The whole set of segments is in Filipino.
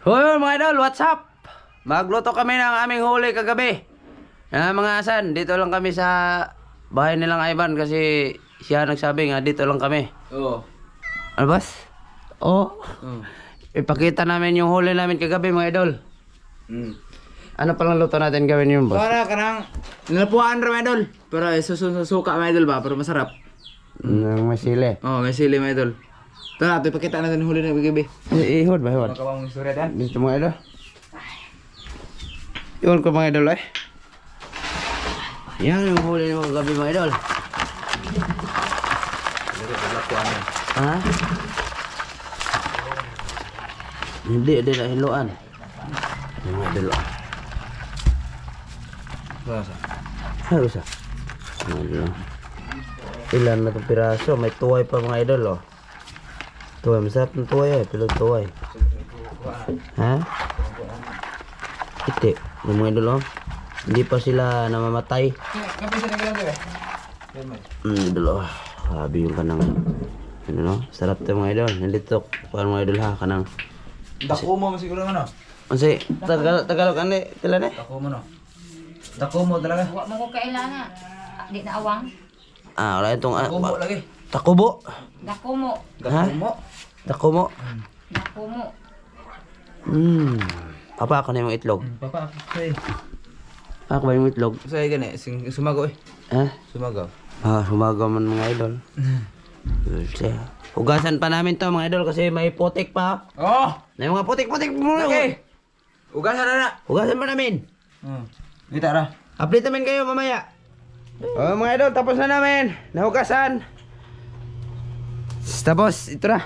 Hoy mga idol, what's up? Magluto kami ng aming huli kagabi. Mga asan, dito lang kami sa bahay nilang Ivan kasi siya nagsabi nga dito lang kami. Oo. Ano bas? Oo. Ipakita namin yung huli namin kagabi mga idol. Ano palang luto natin gawin yun boss? Para kanang nilapuan ra mga idol. Pero susuka mga idol ba, pero masarap. Ng may sili. Oh, may sili mga idol. Tara, ipakita natin yung huli ng gabi. Ihod ba ihod? Makawang istorya dan. Dito mga idol. Ihod ko mga idol eh. Yan yung huli ng kagabi mga idol. Ha? Hindi na hiluan. Yung mga idol. Basa. Harus ah. Ilan na itong piraso? May tuway pa mga idol oh. Tuway, masarap ng tuway eh. Pilog tuway. Ha? Iti. Yung mga idol oh. Hindi pa sila namamatay. Kape sa nagalang gabi. Idol oh. Sabi yung kanang ano no? Sarap ito mga idol. Nandito parang mga idol ha. Kanang Dako mo siguro ano? Kasi Tagalog ano tila na? Dako mo no. Dako mo talaga. Wa mo ko kailangan. Di na awang. Wala itong Dako mo lagi. takubo. Dako mo. Dako mo. Takumo. Dako mo. Papa ako na yung itlog. Papa, say. Ako ba yung itlog? Say gani, sumago eh. Ha? Sumago. Sumaga man mga idol. Hugasan pa namin to mga idol kasi may putik pa. Oh! May mga putik-putik mo. Okay. Ugasan na. Hugasan pa namin. Dita ra. Update namin kayo mamaya. Mga idol, tapos na namin. Nahugasan. Tapos, ito na.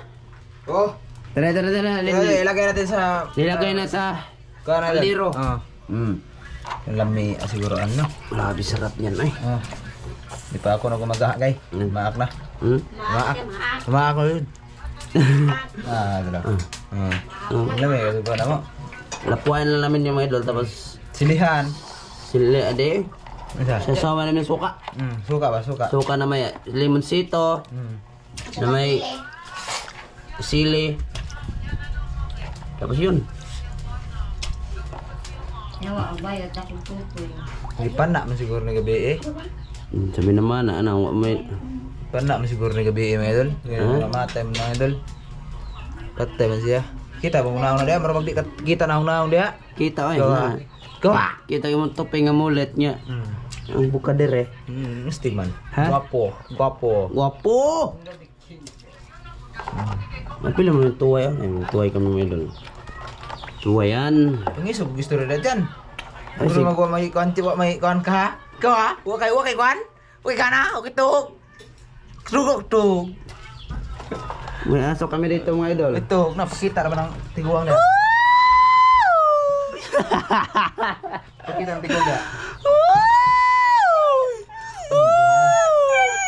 Oh. Tara. Ilagay natin sa Nilagay na sa kaldero. Oo. Lami siguro ano. Grabe sarap niyan ay. Di pa ako na gumagahagay. Maak na. Maak. Maak ko yun. Dala. Lami kasi pa na mo. Lapuan lang namin yung mga idol tapos Silihan. sili ade. Isa. Sasawa namin suka. Suka ba? Suka. Suka na may limonsito, na may sili. Tapos yun. Nawa ang bayad ako tutoy. Ipan na man siguro na gabi eh. Sabi naman na ano, may Ipan na man siguro na gabi eh mga idol. Ngayon mamatay mga idol. Katay man siya. Kita ba muna dia? Marang magdi kita na una dia. kita ay. Gawa. Kita yung topping nga mulet niya. Ang bukadere. Mesti man. Ha? Guwapo. Guwapo! Napila mo yung tuway ah. Yung tuway kami mga idol. Tuway yan. Pangisog gusto rin na dyan. Ay, Puro magawa may kuhan, tiwa may kuhan ka ha? Ikaw ha? Huwag kay kuhan? Huwag ka na? Huwag itog. Tug. May aso kami dito mga idol. Ito, napakita naman ang tiguang na. Pakita ang tiguang na.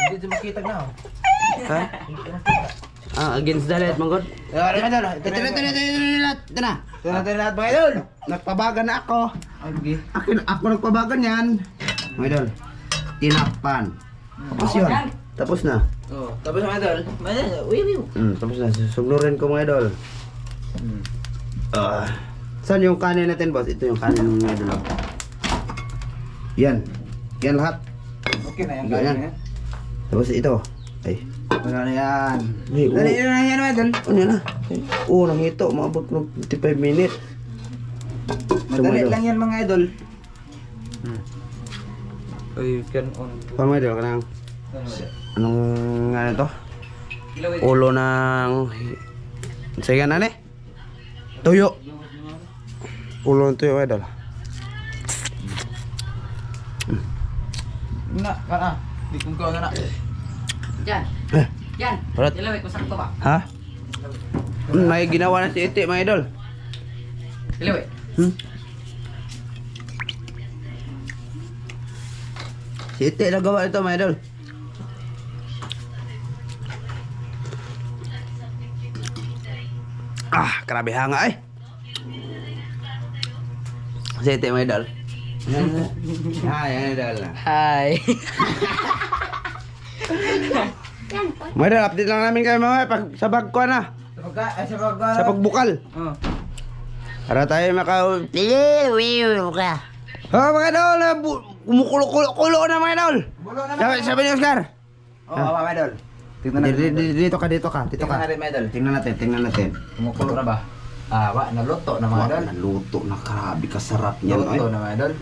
Hindi ito makita na. Ha? Against the light, manggod. Ito na. Ito na. Ito natin lahat mga idol. Nagpabagan na ako. Okay. Ako nagpabagan yan. Mga idol. Tinakpan. Tapos yun. Tapos na. Oh, tapos mga idol. Tapos na. Sugnurin ko mga idol. Saan yung kanin natin, boss? Ito yung kanin mga idol. Yan. Yan lahat. Okay na yan. Ganyan. Tapos ito. Ay. Wala na yan. Ay, Dali na yan mga idol. Ano yan ah? Nangito. Maabot ng 55 minutes. Madali lang yan mga idol. Ay, can on. Paano mga idol? Anong ano to? Ulo ng sige na tuyo. Ulo ng tuyo idol. Na, kana. Di kong kaw na. Diyan. Diyan. Barat. Dilaway ko sakto ba? Ha? May ginawa na si Iti mga idol. Dilaway. Si Iti nagawa ito mga idol. Grabe hanga ay. Si Iti mga idol. Hi, idol. Hi. Mga idol, update lang namin kayo mga pag sa bag ko na. Sa Sa pagbukal. Oh. Para tayo Oh, mga idol, kumukulo na mga idol. Sabi ni Oscar. Oo, mga idol. Tingnan natin. Dito ka. Tingnan natin, mga idol. Tingnan natin. Kumukulo na ba? Naluto na mga idol. Naluto na, grabe kasarap niyan. Naluto na mga idol.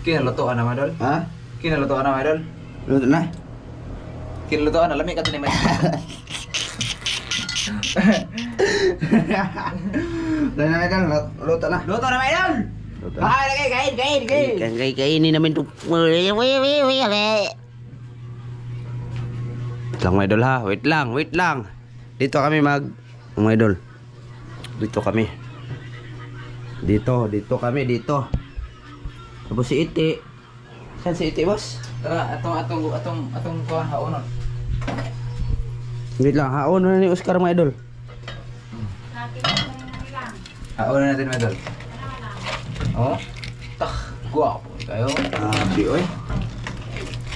Kinalutoan na mga idol. Ha? Kinalutoan na mga idol. Luto na? Kinalutoan na, lamig ka ito ni mga idol. Dahil na idol, luto na. Luto na mga idol! Luto na. Kain! Kainin namin ito. Wait lang mga idol ha, wait lang. Dito kami mga idol. Dito kami. Dito kami. Tapos si Iti. Saan si Iti, boss? Tara, atong kuhan haonon. Wait lang, haon na ni Oscar mga idol. Haonon natin mga idol. Oh? Guwapo kayo. Grabe, oy.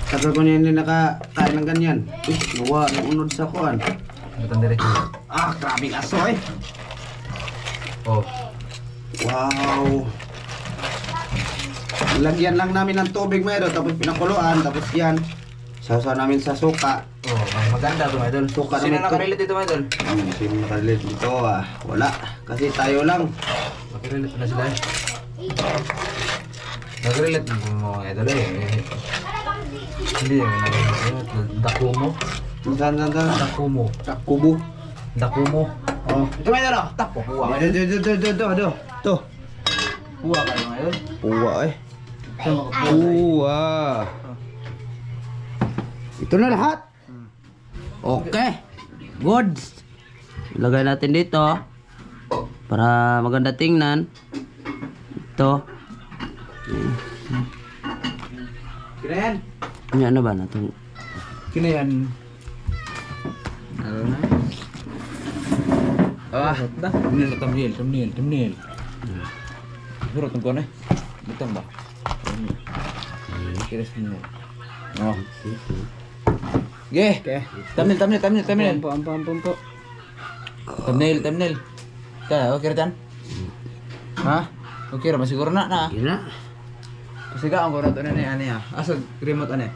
Tagal ko niya hindi nakakain ng ganyan. Gawa ng unod sa kuhan. Butang dire. Grabe aso, oy. Oh. Wow. Lagyan lang namin ng tubig mga idol, tapos pinakuluan, tapos yan. Sasaw namin sa suka. Oh, maganda ito mga idol. Suka Sino naman ito. nakarelate dito mga idol? Sino nakarelate dito? Wala. Kasi tayo lang. Nakarelate na sila eh. Nakarelate mo mga idol eh. Hindi yung Dakumo. Saan? Dakumo. Kubo. Dakumo. Oh. Ito mga idol. Tapo, puwa. Ito. Puwa kayo mga idol. Puwa eh. Puwa. Ito na lahat. Okay. Good. Ilagay natin dito. Para maganda tingnan. Ito. Kinayan. Ano ba na itong... Kinayan. Ano na? Thumbnail. Surot ng kuwan eh. Butang ba? Kira thumbnail. Oh. Ge. Thumbnail. Ampo. Thumbnail. Kaya, okay rin? Ha? Okay rin, masiguro na. Yun na. Kasi ka, ang kurot ano niya. Asa, remote ano eh.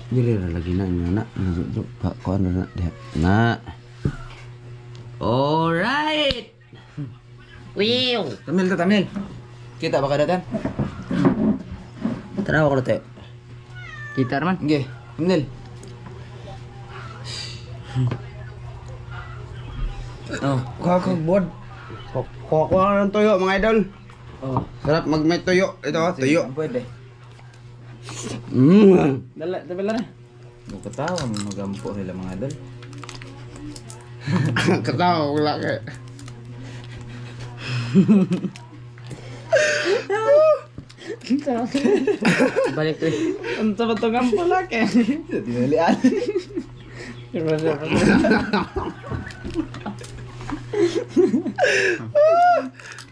Dili ra lagi na nyo na. Ko ano na. Na. Alright. Wow. Thumbnail. Kita ba kada tan? Tanaw ko tayo. Kita naman. Ge, thumbnail. Oh, kakagboard. Kuha ng tuyo mga idol. Oh. Sarap may tuyo. Ito, tuyo. Pwede. Dala na. Katawa mo magampo nila mga idol. Katawa, wala kayo. Balik to. Ang sabat to gampo laki. Tinalian.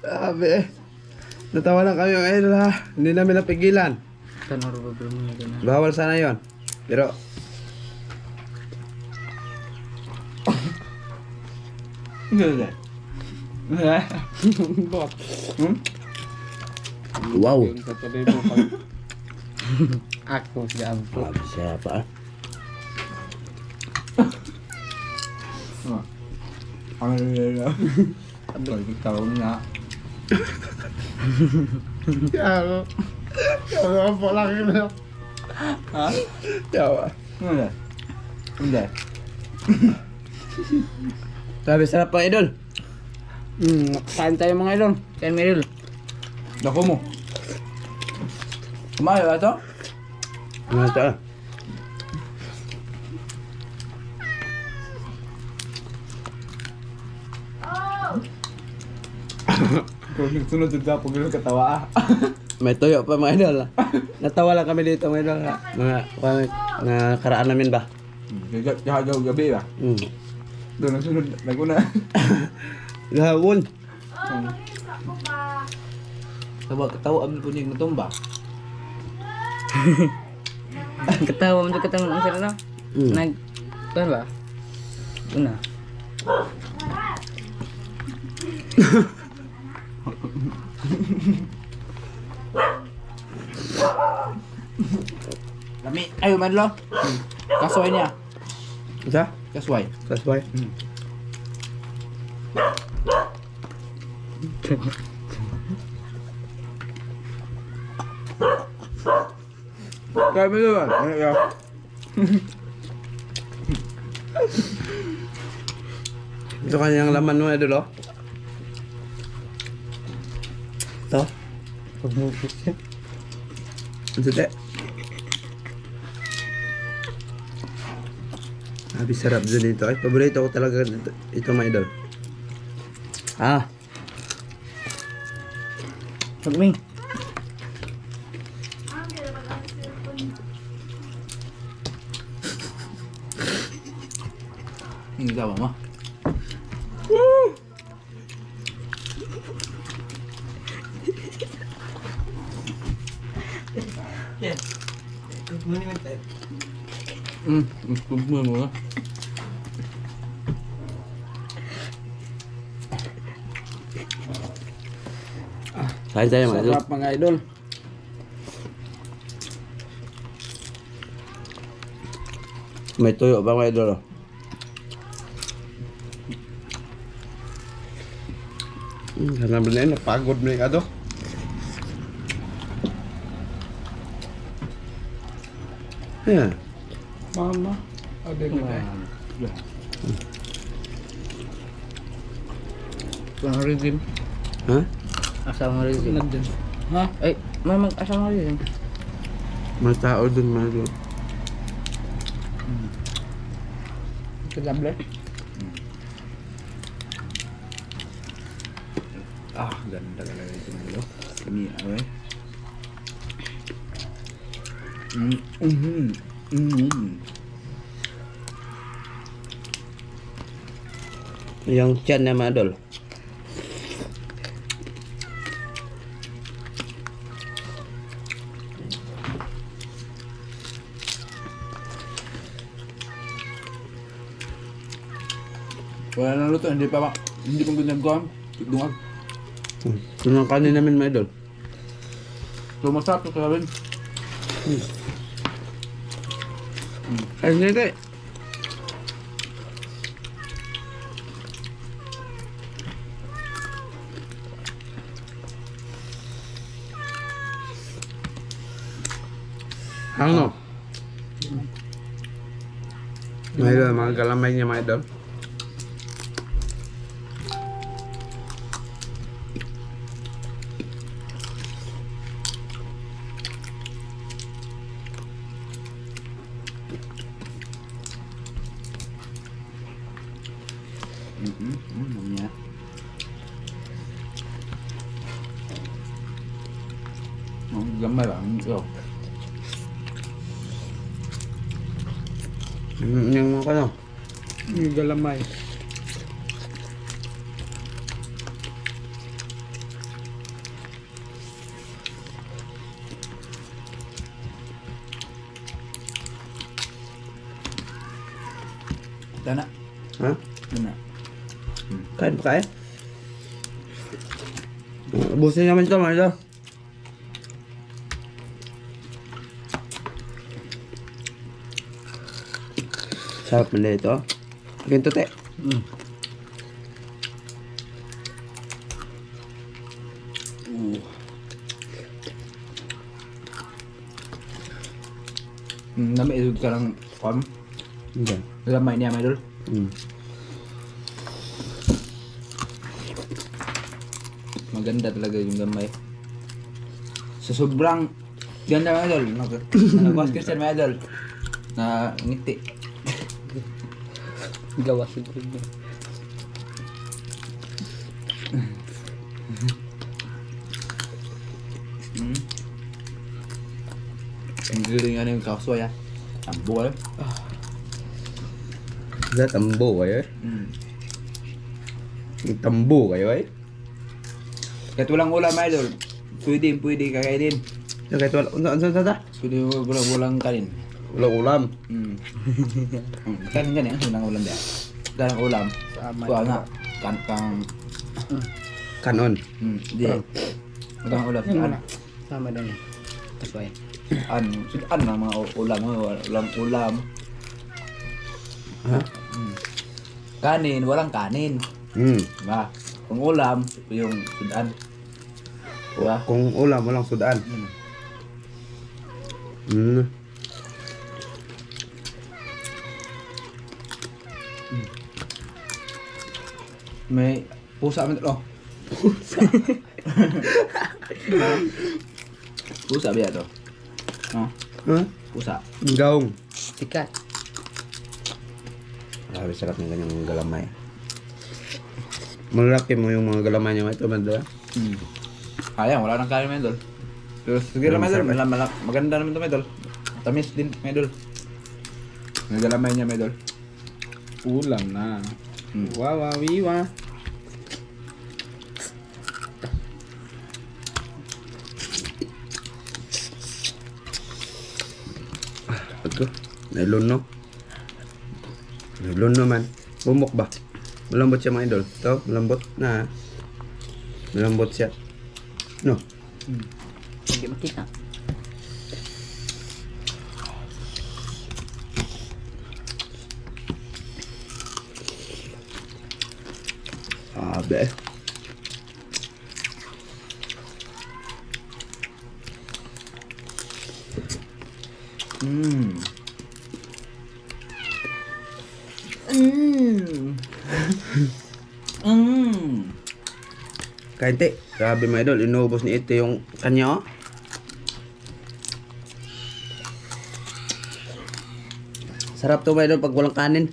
Sabi. Natawa lang kami mga idol ha. Hindi namin napigilan. Tanor ba bro mo na. Bawal sana yon. Pero Ganda. wow. Ako si ampo. Siapa? Ano nila? Ikaw nga. Ako po lang yun. Ha? Yawa. Hindi. Sabi sarap pa idol. Kain tayo mga idol. Kain mga idol. Dako mo. Kumain ba ito? Ano ito? Kung nagsunod yung gapo, gano'n katawa May tuyo pa mga idol. Natawa lang kami dito mga idol. Mga karaan namin ba? Gagaw gabi ba? Doon nagsunod, naguna. Gawon. Sabi, katawa amin po niya natumba. Katawa mo katang ang sila no. Nag Kuan ba? Una. Lami. Ayo man lo. Kasway niya. Isa? Kasway. Kasway. Kaya mo doon. Ayo. Ito kanyang laman mo, idol, oh. Ito. Ang sute. Habis sarap din ito. Ay, paborito ko talaga ito, mga idol. Ah. Pagming. Hindi ka ba mo? Kumpulan mo. Kain tayo, mga idol. Sarap mga idol. May tuyo ba, mga idol, oh? Hanap na yun, napagod na yung ato. Ayan. Mama. Ade ko na. Asang regime. Ha? Asang regime. Nagdun. Ha? Ay, may mag-asang regime. May tao dun, mga idol. Kagable. Ah, ganda talaga ito nilo. Kami, away. Yung tiyan na, mga idol. Wala na luto, hindi pa ba? Hindi pang ginagawa. Dungag. Ito ng kanin namin, mga idol. So, masarap ito sabihin. Ay, hindi kayo. Ano? Mga idol, mga galamay niya, mga idol. Namanya. Gamay ba? Ito. Yung mga ano? Yung galamay. Dana. Ha? Dana. Kain pa kain? Ubusin naman ito, mga idol. Sarap nila ito. Ganito, te. Nami idol ka lang pam. Hindi. Gamay niya, may idol. Maganda talaga yung gamay. Sa sobrang ganda, mga idol. Nag-was Christian, mga idol. Na ngiti. Gawa siguro. Ang galing nga yung kakaswa ya. Tambo kayo. Sa tambo kayo eh. Tambo kayo eh. Kahit walang ulam, idol. Pwede kakainin. Kahit wala, Pwede walang kanin. walang ulam. Kanin yan eh, walang ulam dyan. Walang ulam. Kuha nga. Kantang Kanon. Hindi. Magandang ulam. Saan? Sama din eh. Kasway. Saan ang mga ulam mo? Ulam. Ha? Kanin, walang kanin. Diba? Kung ulam, yung sudan. Diba? Kung ulam, walang sudaan. May pusa man to. Pusa biya to. No? Ha? Pusa. Gaong. Tikat. Grabe sarap ng ganyang galamay. Malaki mo yung mga galamay niya ito, Mandala. Sayang, wala nang kain medol. Pero sige lang medol, maganda naman to medol. Tamis din medol. Nagalamay niya medol. Ulam na. Wawawiwa. Ito, nailon no? Nailon man. Bumok ba? Malambot siya mga idol. Ito, malambot na. Malambot siya. No? Hindi makita. Sabi. Kahit di, grabe mga idol, inubos ni ito yung kanya oh. Sarap to mga idol pag walang kanin.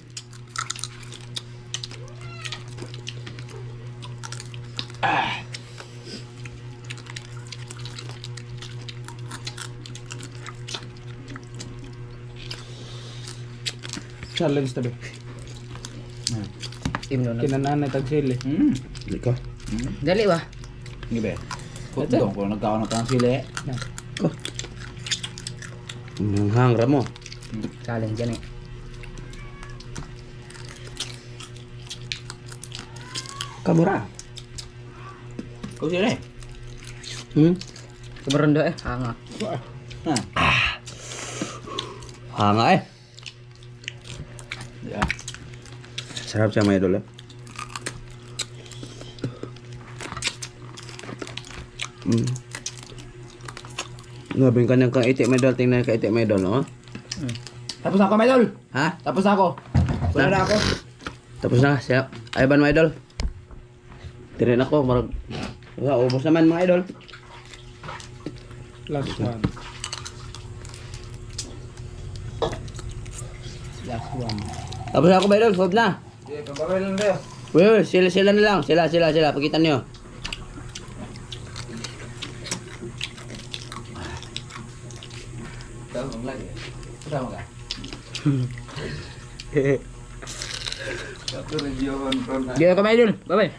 Challenge tabi. Imno na. Kinanaan na tagsili. Hindi ko. Dali ba? Gibe. Kung ko nagkaon ng sili. Ko. Hangra mo. Challenge yan eh. Kamura. Kung sili. Kumarondo eh. Hanga. Hanga eh. Yeah. Sarap siya mga idol eh. Grabe yung kanyang kaitik mga idol. Tingnan yung kaitik mga idol, no? Tapos na ako, medol. Ha? Tapos na ako. Wala na ako. Tapos na. Siya. Ayban mga idol. Tirin ako. Marag... Ubos naman mga idol. Last one. Tapos na ako mga idol. Solve na. Sige, pababay lang tayo. Uy, sila na lang. Sila. Pakita niyo. Dalawang lagi. Kasama ka? Satu region pernah. Di ako mga idol. Bye-bye.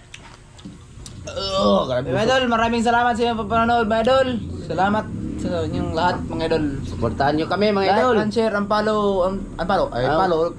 Mga idol, maraming salamat sa inyong panonood, mga idol. Salamat sa inyong lahat, mga idol. Suportahan niyo kami mga Like idol. and share, ang follow. Ay, follow.